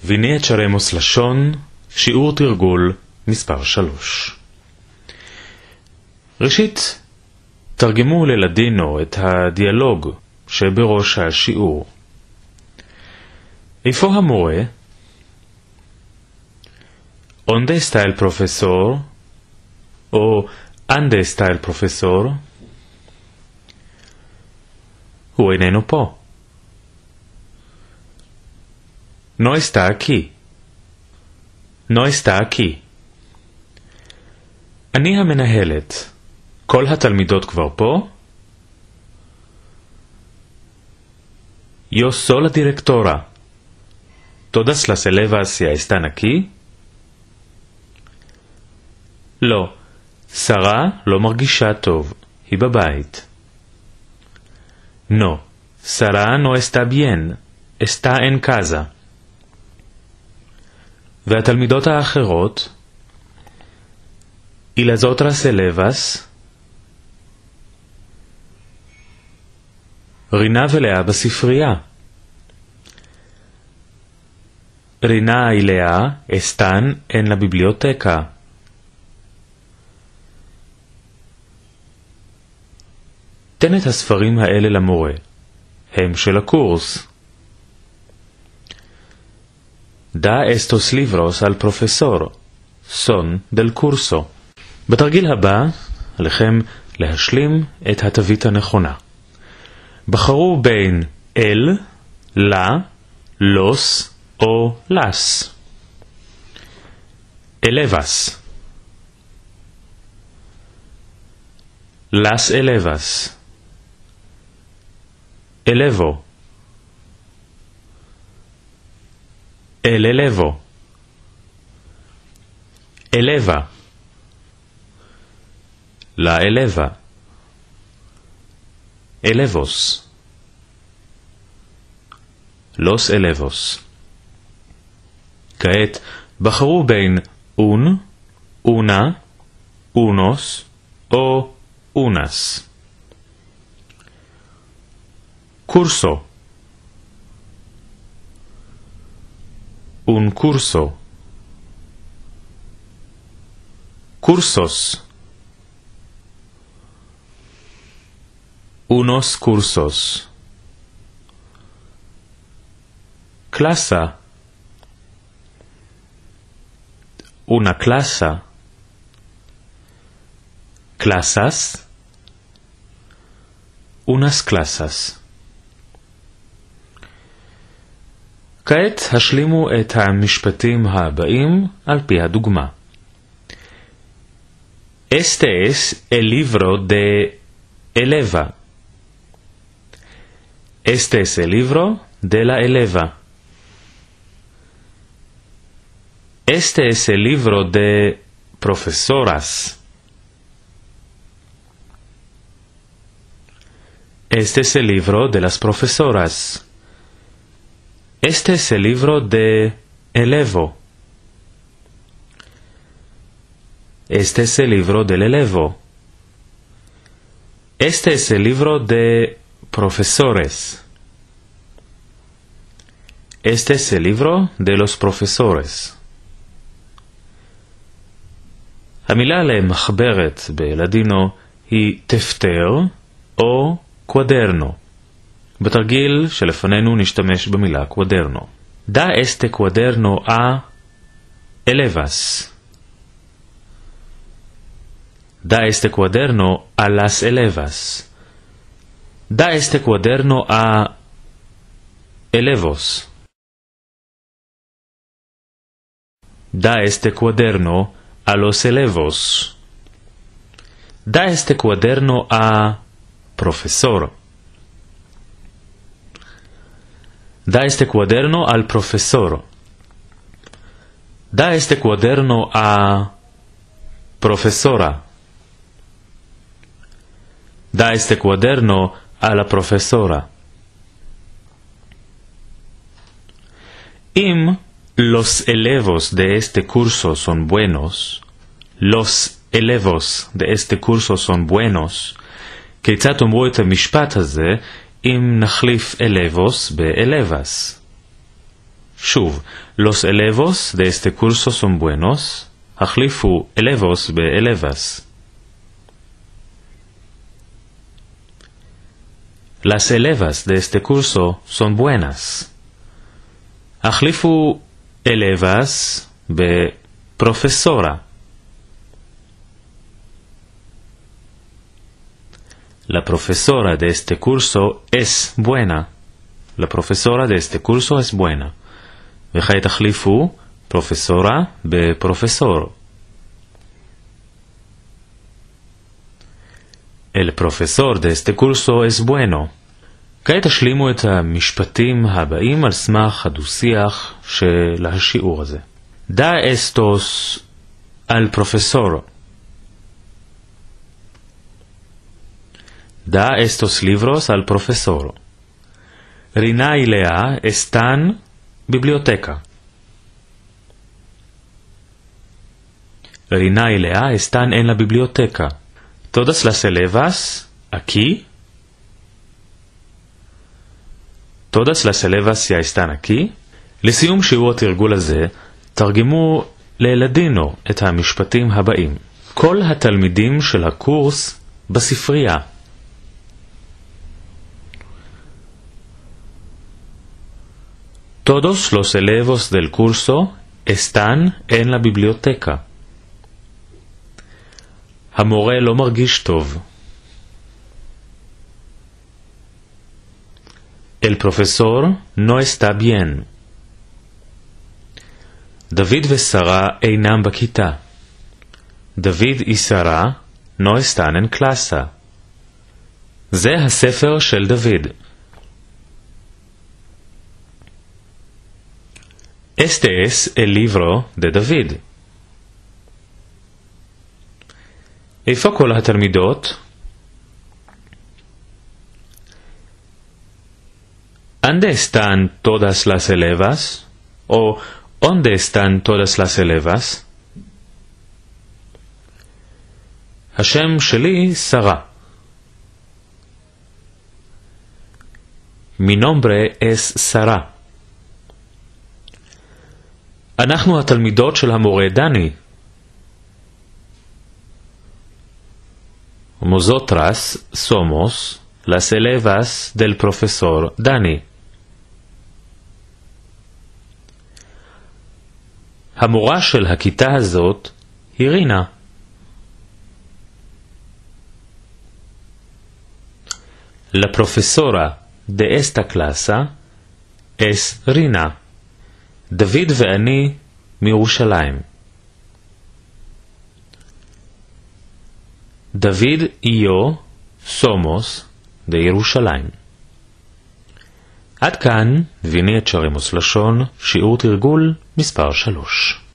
והנה את שלמוס לשון, שיעור תרגול מספר 3. ראשית, תרגמו ללדינו את הדיאלוג שבראש השיעור. איפה המורה? ¿Dónde está el profesor? או ¿Dónde está el profesor? הוא איננו פה. No está aquí. No está aquí. אני המנהלת. כל התלמידות כבר פה? Yo soy la directora. ¿Todas las elevas ya están aquí? לא. שרה לא מרגישה טוב. היא בבית. No. Sara no está bien. Está en casa. והתלמידות האחרות? Y las otras elevas? רינה ולאה בספרייה. רינה y Lea están en la biblioteca. תן את הספרים האלה למורה. הם של הקורס. Da estos libros al profesor. Son del curso. בתרגיל הבא, עליכם להשלים את התווית הנכונה. בחרו בין el, la, los או las. elevas. las elevas. elevo. el elevo. eleva. la eleva. elevos. los elevos. כעת בחרו בין un, una, unos או unas. curso. un curso. cursos. unos cursos. clase. una clase. clases. unas clases. כעת השלימו את המשפטים הבאים על פי הדוגמה. Este es el libro de eleva. Este es el libro de la eleva. Este es el libro de profesoras. Este es el libro de las profesoras. Este es el libro de elevo. Este es el libro del elevo. Este es el libro de profesores. Este es el libro de los profesores. המילה למחברת בלדינו היא תפטר או קוואדרנו. בתרגיל שלפנינו נשתמש במילה קוואדרנו. Da este cuaderno a elevas. Da este cuaderno a las elevas. Da este cuaderno a elevos. Da este cuaderno a los elevos. Da este cuaderno a profesor. Da este cuaderno al profesor. Da este cuaderno a profesora. Da este cuaderno a la profesora. Im los elevos de este curso son buenos, los elevos de este curso son buenos, כיצד תאמרו את המשפט הזה אם נחליף elevos ב-elevas? שוב, los elevos de este curso son buenos. החליפו elevos ב-elevas. Las elevas de este curso son buenas. החליפו elevas ב-profesora. La profesora de este curso es buena. La profesora de este curso es buena. וכעת תחליפו פרופסורה בפרופסור. El profesor de este curso es bueno. כעת תשלימו את המשפטים הבאים על סמך הדו-שיח של השיעור הזה. Da estos al profesor. Da estos libros al profesor. Rina y Lea están biblioteca. Rina y Lea están en la biblioteca. Todas las elevas aquí. Todas las elevas ya están aquí. לסיום שיעור התרגול הזה, תרגמו לילדינו את המשפטים הבאים. כל התלמידים של הקורס בספרייה. Todos los elevos del curso están en la biblioteca. המורה לא מרגיש טוב. El profesor no está bien. דוד ושרה אינם בכיתה. דוד y Sara no están en clase. זה הספר של דוד. Este es el libro de David. איפה כל התלמידות? ¿Dónde están todas las elevas? ¿O dónde están todas las elevas? השם שלי שרה. Mi nombre es Sara. אנחנו התלמידות של המורה דני. Nosotras somos las elevas del profesor Dani. המורה של הכיתה הזאת היא רינה. La profesora de esta clase es Rina. דוד ואני מירושלים. דוד y yo somos de ירושלים. עד כאן, ויני את שרימוס לשון, שיעור תרגול מספר 3.